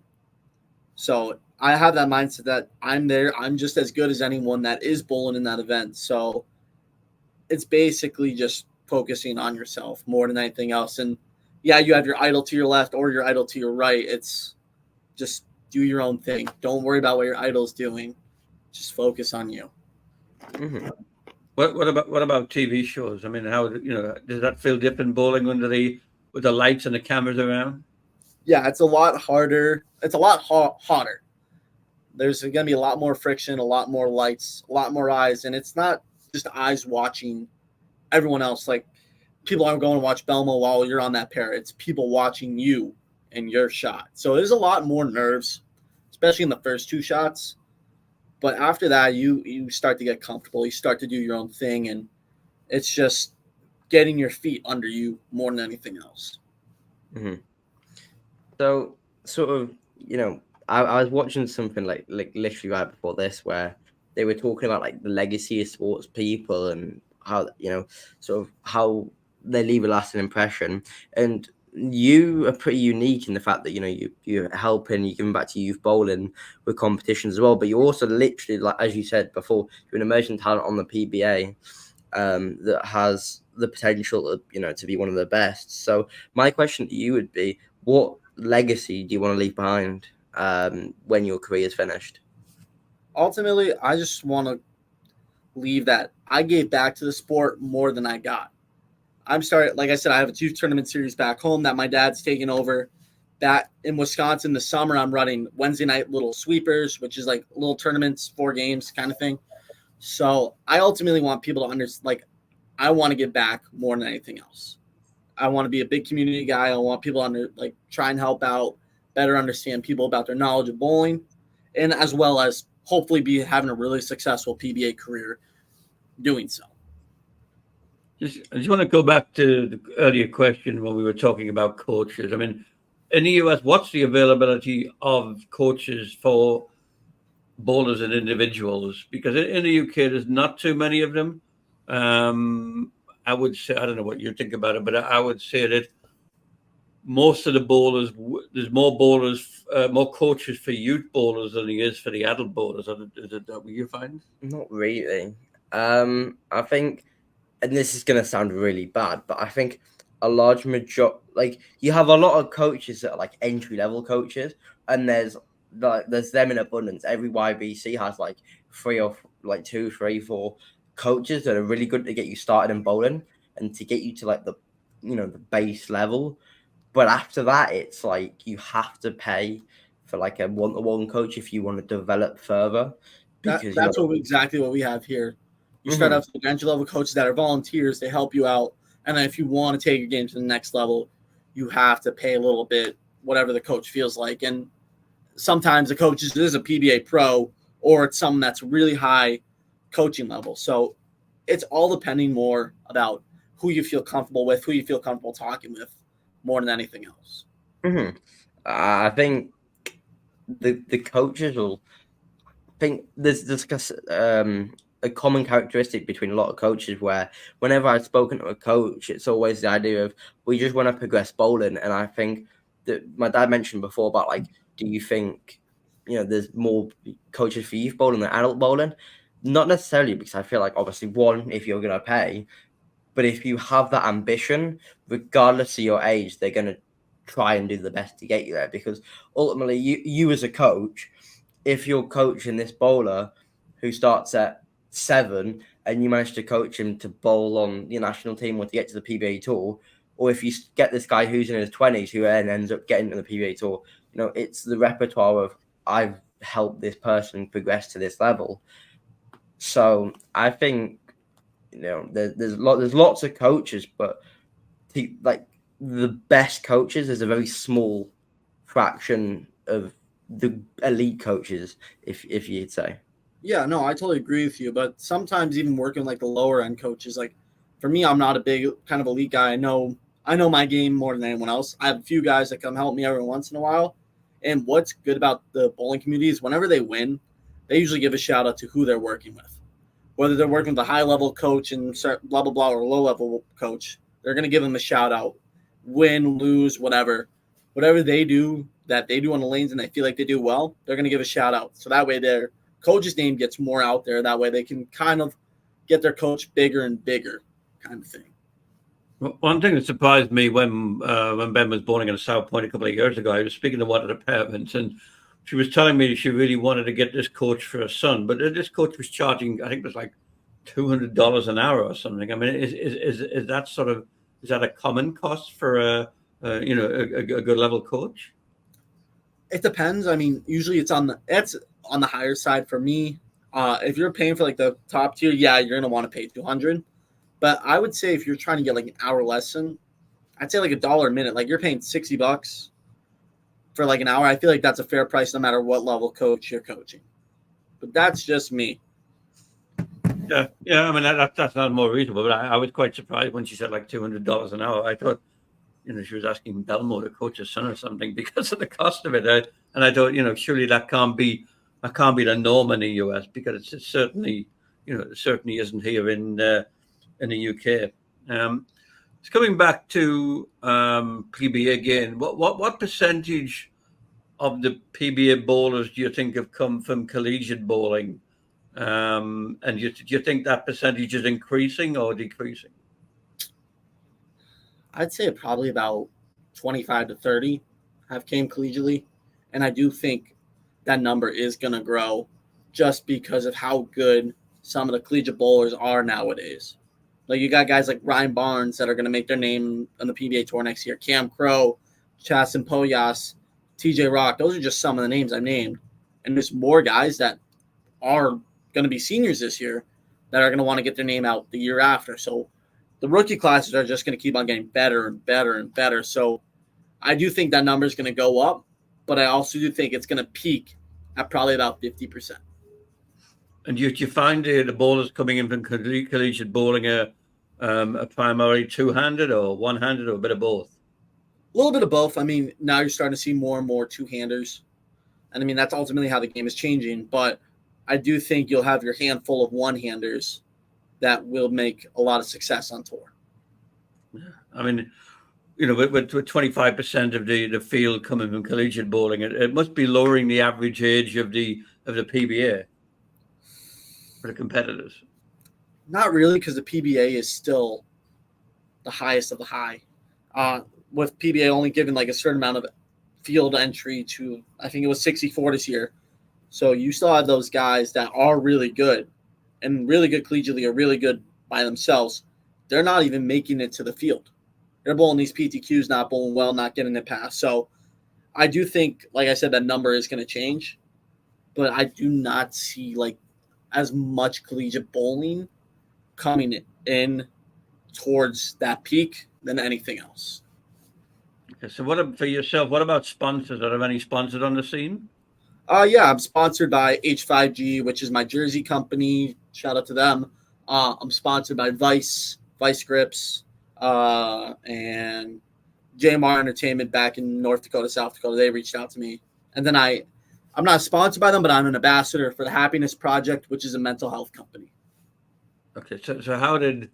So I have that mindset that I'm there. I'm just as good as anyone that is bowling in that event. So it's basically just focusing on yourself more than anything else. And yeah, you have your idol to your left or your idol to your right. It's just do your own thing. Don't worry about what your idol's doing. Just focus on you. Mm-hmm. What about TV shows? I mean, how does that feel different bowling under the with the lights and the cameras around? Yeah, it's a lot harder. It's a lot hotter. There's going to be a lot more friction, a lot more lights, a lot more eyes, and it's not just eyes watching everyone else. Like, people aren't going to watch Belmo while you're on that pair. It's people watching you and your shot. So there's a lot more nerves, especially in the first two shots. But after that, you start to get comfortable. You start to do your own thing, and it's just getting your feet under you more than anything else. Mm-hmm. So, sort of, I was watching something like literally right before this where they were talking about like the legacy of sports people and how, sort of how they leave a lasting impression. And you are pretty unique in the fact that, you're helping, you're giving back to youth bowling with competitions as well. But you're also literally, like, as you said before, you're an emerging talent on the PBA that has the potential, to be one of the best. So my question to you would be, what legacy do you want to leave behind when your career is finished? Ultimately, I just want to leave that I gave back to the sport more than I got. I'm starting, like I said, I have a youth tournament series back home that my dad's taken over. Back in Wisconsin this summer, I'm running Wednesday night little sweepers, which is like little tournaments, 4 games kind of thing. So I ultimately want people to understand, like, I want to give back more than anything else. I want to be a big community guy. I want people to try and help out, better understand people about their knowledge of bowling, and as well as hopefully be having a really successful PBA career doing so. I just want to go back to the earlier question when we were talking about coaches. I mean, in the US, what's the availability of coaches for bowlers and individuals? Because in the UK, there's not too many of them. I would say, I don't know what you think about it, but I would say that most of the bowlers, there's more bowlers, more coaches for youth bowlers than there is for the adult bowlers. Is it that what you find? Not really. I think, and this is going to sound really bad, but I think a large majority, like, you have a lot of coaches that are like entry level coaches, and there's them in abundance. Every YBC has like 2, 3, 4 coaches that are really good to get you started in bowling and to get you to like the base level. But after that, it's like you have to pay for like a one-to-one coach if you want to develop further. Because that's exactly what we have here. You start off with entry level coaches that are volunteers. They help you out. And then if you want to take your game to the next level, you have to pay a little bit, whatever the coach feels like. And sometimes the coach is a PBA pro, or it's someone that's really high coaching level. So it's all depending more about who you feel comfortable with, who you feel comfortable talking with, more than anything else. I think the coaches will think there's a common characteristic between a lot of coaches where whenever I've spoken to a coach, it's always the idea of we just want to progress bowling. And I think that my dad mentioned before about like, do you think there's more coaches for youth bowling than adult bowling? Not necessarily, because I feel like obviously one, if you're gonna pay, but if you have that ambition, regardless of your age, they're gonna try and do the best to get you there. Because ultimately, you as a coach, if you're coaching this bowler who starts at 7 and you manage to coach him to bowl on your national team or to get to the PBA tour, or if you get this guy who's in his 20s who then ends up getting to the PBA tour, it's the repertoire of I've helped this person progress to this level. So I think there's lots of coaches, but like the best coaches is a very small fraction of the elite coaches, if you'd say. Yeah, no, I totally agree with you. But sometimes even working like the lower end coaches, like for me, I'm not a big kind of elite guy. I know my game more than anyone else. I have a few guys that come help me every once in a while. And what's good about the bowling community is whenever they win, they usually give a shout out to who they're working with. Whether they're working with a high level coach and blah, blah, blah, or a low level coach, they're going to give them a shout out. Win, lose, whatever they do that they do on the lanes and they feel like they do well, they're going to give a shout out. So that way their coach's name gets more out there. That way they can kind of get their coach bigger and bigger kind of thing. One thing that surprised me when Ben was bowling in South Point a couple of years ago, I was speaking to one of the parents, and she was telling me she really wanted to get this coach for her son, but this coach was charging, I think it was like $200 an hour or something. I mean, is that a common cost for a good level coach? It depends. I mean, usually it's on the higher side for me. If you're paying for like the top tier, yeah, you're gonna want to pay $200. But I would say if you're trying to get like an hour lesson, I'd say like $1 a minute. Like you're paying $60 for like an hour. I feel like that's a fair price no matter what level coach you're coaching. But that's just me. Yeah. I mean that's not more reasonable. But I was quite surprised when she said like $200 an hour. I thought, she was asking Belmo to coach his son or something because of the cost of it. And I thought, surely that can't be the norm in the US, because it's certainly, it certainly isn't here in the UK. It's coming back to PBA again. What percentage of the PBA bowlers do you think have come from collegiate bowling? And do you think that percentage is increasing or decreasing? I'd say probably about 25 to 30 have came collegiately. And I do think that number is going to grow just because of how good some of the collegiate bowlers are nowadays. Like you got guys like Ryan Barnes that are going to make their name on the PBA tour next year. Cam Crow, Chasen Poyas, TJ Rock. Those are just some of the names I've named. And there's more guys that are going to be seniors this year that are going to want to get their name out the year after. So the rookie classes are just going to keep on getting better and better and better. So I do think that number is going to go up, but I also do think it's going to peak at probably about 50%. And you find the bowlers coming in from collegiate bowling a primarily two-handed or one-handed or a bit of both? A little bit of both. I mean, now you're starting to see more and more two-handers. And I mean, that's ultimately how the game is changing. But I do think you'll have your handful of one-handers that will make a lot of success on tour. I mean, with 25% of the field coming from collegiate bowling, it must be lowering the average age of the PBA for the competitors. Not really, because the PBA is still the highest of the high. With PBA only giving like a certain amount of field entry to, I think it was 64 this year. So you still have those guys that are really good and really good collegiately or really good by themselves. They're not even making it to the field. They're bowling these PTQs, not bowling well, not getting it past. So I do think, like I said, that number is going to change. But I do not see like as much collegiate bowling coming in towards that peak than anything else. Okay, so for yourself, what about sponsors? Are there any sponsors on the scene? Yeah, I'm sponsored by H5G, which is my jersey company. Shout out to them. I'm sponsored by Vice Grips, and JMR Entertainment back in North Dakota, South Dakota. They reached out to me. And then I'm not sponsored by them, but I'm an ambassador for the Happiness Project, which is a mental health company. Okay, so how did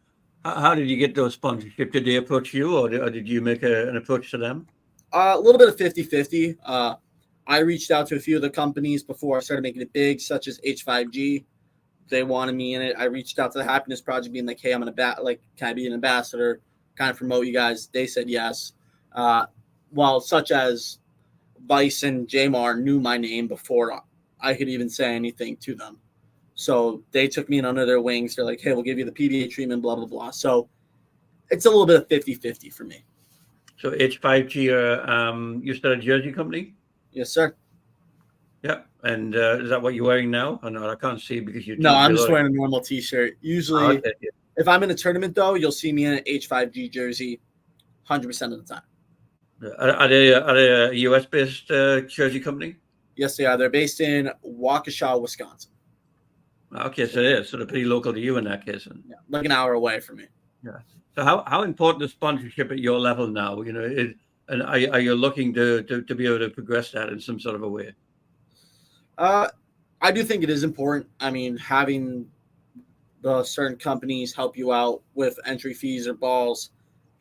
you get those sponsorships? Did they approach you, or did you make an approach to them? A little bit of 50-50. I reached out to a few of the companies before I started making it big, such as H5G. They wanted me in it. I reached out to the Happiness Project, being like, "Hey, I'm can I be an ambassador? Kind of promote you guys?" They said yes. While such as Vice and Jamar knew my name before I could even say anything to them. So they took me in under their wings. They're like, "Hey, we'll give you the PBA treatment, blah, blah, blah." So it's a little bit of 50-50 for me. So H5G, you started a jersey company? Yes, sir. Yeah. And is that what you're wearing now? I can't see because you. No, I'm just wearing a normal T-shirt. Usually, okay. If I'm in a tournament, though, you'll see me in an H5G jersey 100% of the time. Are they a US-based jersey company? Yes, they are. They're based in Waukesha, Wisconsin. Okay, so it is. So they're pretty local to you in that case. Yeah, like an hour away from me. Yeah. So how important is sponsorship at your level now? And are you looking to be able to progress that in some sort of a way? I do think it is important. I mean, having the certain companies help you out with entry fees or balls,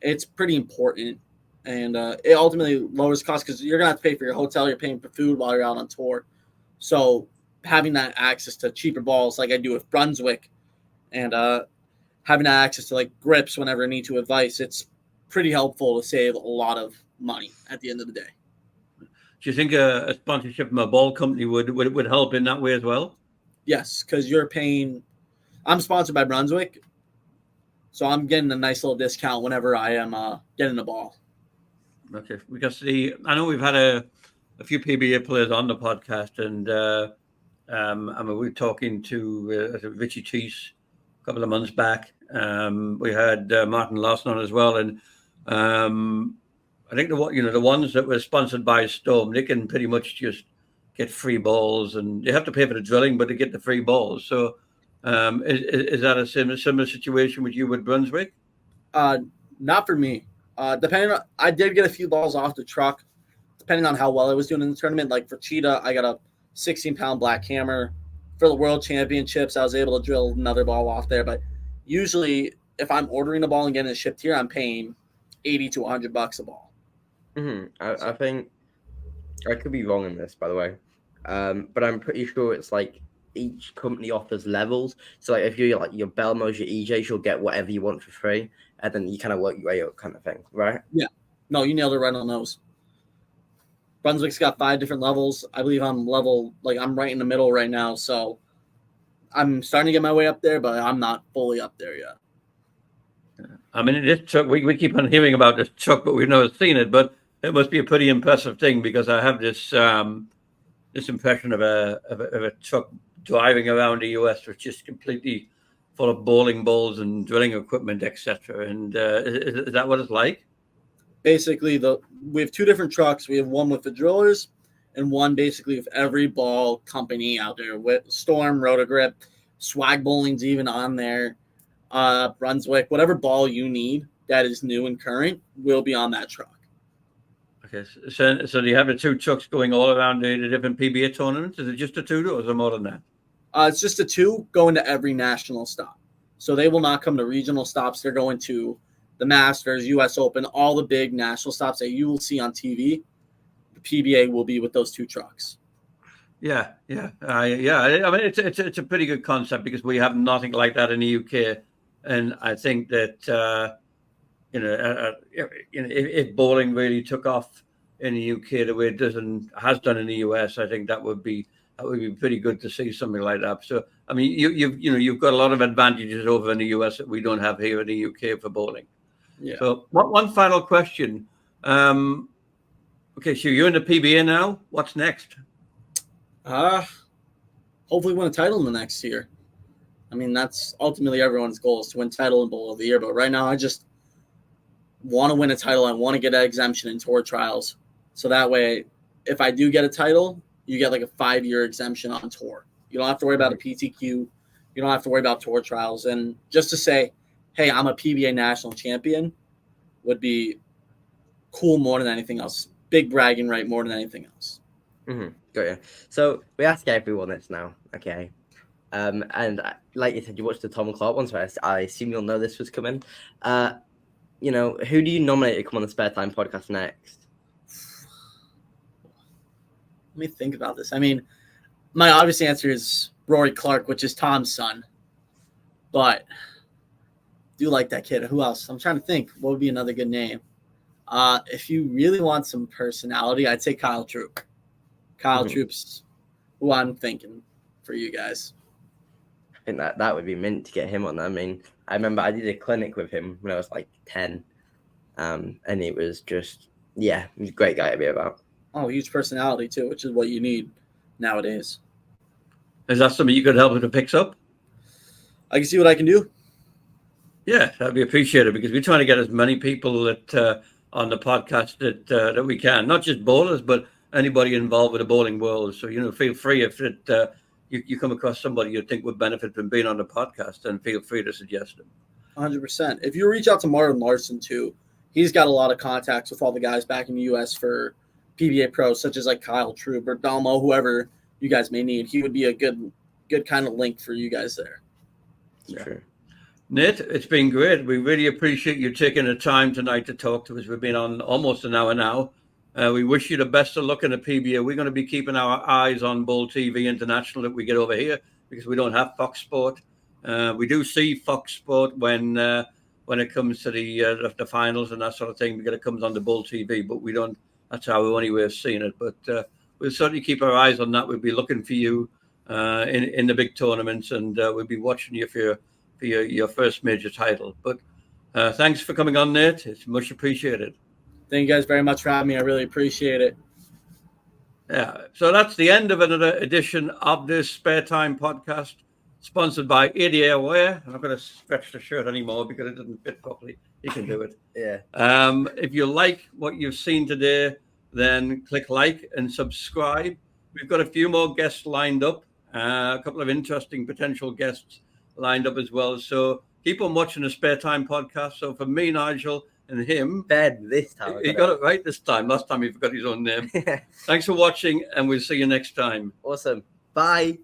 it's pretty important. And it ultimately lowers costs because you're going to have to pay for your hotel. You're paying for food while you're out on tour. So having that access to cheaper balls like I do with Brunswick and having that access to like grips whenever I need to advice, it's pretty helpful to save a lot of money at the end of the day. Do you think a sponsorship from a ball company would help in that way as well? Yes, because you're paying. I'm sponsored by Brunswick, so I'm getting a nice little discount whenever I am getting a ball. Okay, because I know we've had a few PBA players on the podcast, and I mean, we were talking to Richie Cheese a couple of months back. We had Martin Lawson on as well, and I think the ones that were sponsored by Storm, they can pretty much just get free balls, and you have to pay for the drilling, but they get the free balls. So, is that a similar situation with you with Brunswick? Not for me. Depending on, I did get a few balls off the truck, depending on how well I was doing in the tournament. Like for Cheetah, I got a 16-pound black hammer. For the World Championships, I was able to drill another ball off there. But usually, if I'm ordering a ball and getting it shipped here, I'm paying $80 to $100 a ball. I think I could be wrong in this, by the way, but I'm pretty sure it's like each company offers levels. So like if you're like your Belmos, your EJs, you'll get whatever you want for free, and then you kind of work your way up, kind of thing, right? Yeah. No, you nailed it right on the nose. Brunswick's got 5 different levels. I believe I'm right in the middle right now, so I'm starting to get my way up there, but I'm not fully up there yet. I mean, this truck, we keep on hearing about this truck, but we've never seen it. But it must be a pretty impressive thing, because I have this this impression of a truck driving around the US, which is completely full of bowling balls and drilling equipment, etc. And is that what it's like? Basically, we have 2 different trucks. We have one with the drillers and one basically with every ball company out there, with Storm, Rotogrip, Swag Bowling's even on there. Brunswick, whatever ball you need that is new and current will be on that truck. Okay, so do you have the 2 trucks going all around the different PBA tournaments? Is it just the 2, or is there more than that? It's just the 2 going to every national stop. So they will not come to regional stops. They're going to the Masters, US Open, all the big national stops that you will see on TV. The PBA will be with those 2 trucks. Yeah. I mean, it's a pretty good concept, because we have nothing like that in the UK, and I think that if bowling really took off in the UK the way it has done in the US, I think that would be pretty good to see something like that. So, I mean, you've got a lot of advantages over in the US that we don't have here in the UK for bowling. Yeah. So, one final question. Okay, so you're in the PBA now. What's next? Hopefully win a title in the next year. I mean, that's ultimately everyone's goal, is to win title and bowl of the year. But right now, I just want to win a title. I want to get an exemption in tour trials. So that way, if I do get a title, you get like a 5-year exemption on tour. You don't have to worry about a PTQ. You don't have to worry about tour trials. And just to say, hey, I'm a PBA national champion would be cool more than anything else. Big bragging right more than anything else. Got you. So we ask everyone this now, okay? And like you said, you watched the Tom Clark one, so I assume you'll know this was coming. Who do you nominate to come on the SpareTime podcast next? Let me think about this. I mean, my obvious answer is Rory Clark, which is Tom's son. But I do like that kid. Who else? I'm trying to think. What would be another good name? If you really want some personality, I'd say Kyle Troop. Kyle Troop's who I'm thinking for you guys. I think that would be mint to get him on. I mean, I remember I did a clinic with him when I was like 10. And it was just, he's a great guy to be about. Oh, huge personality too, which is what you need nowadays. Is that something you could help with the picks up? I can see what I can do. Yeah, that'd be appreciated, because we're trying to get as many people that on the podcast that we can, not just bowlers, but anybody involved with the bowling world. So, feel free if you come across somebody you think would benefit from being on the podcast, then feel free to suggest them. 100%. If you reach out to Martin Larson too, he's got a lot of contacts with all the guys back in the U.S. for PBA pros, such as like Kyle Troop or Dalmo, whoever you guys may need. He would be a good kind of link for you guys there. Yeah. Sure. Nate, it's been great. We really appreciate you taking the time tonight to talk to us. We've been on almost an hour now. We wish you the best of luck in the PBA. We're going to be keeping our eyes on Bowl TV International that we get over here, because we don't have Fox Sport. We do see Fox Sport when it comes to the finals and that sort of thing, because it comes on the Bowl TV, but we don't. That's our only way of seeing it. But we'll certainly keep our eyes on that. We'll be looking for you in the big tournaments, and we'll be watching you for your first major title. But thanks for coming on, Nate. It's much appreciated. Thank you guys very much for having me. I really appreciate it. Yeah. So that's the end of another edition of this Spare Time podcast, sponsored by ADA Wear. I'm not going to stretch the shirt anymore because it doesn't fit properly. You can do it. Yeah. If you like what you've seen today, then click like and subscribe. We've got a few more guests lined up, a couple of interesting potential guests lined up as well. So keep on watching the Spare Time podcast. So for me, Nigel, and him, Ben, this time. He got it right this time. Last time he forgot his own name. Thanks for watching, and we'll see you next time. Awesome. Bye.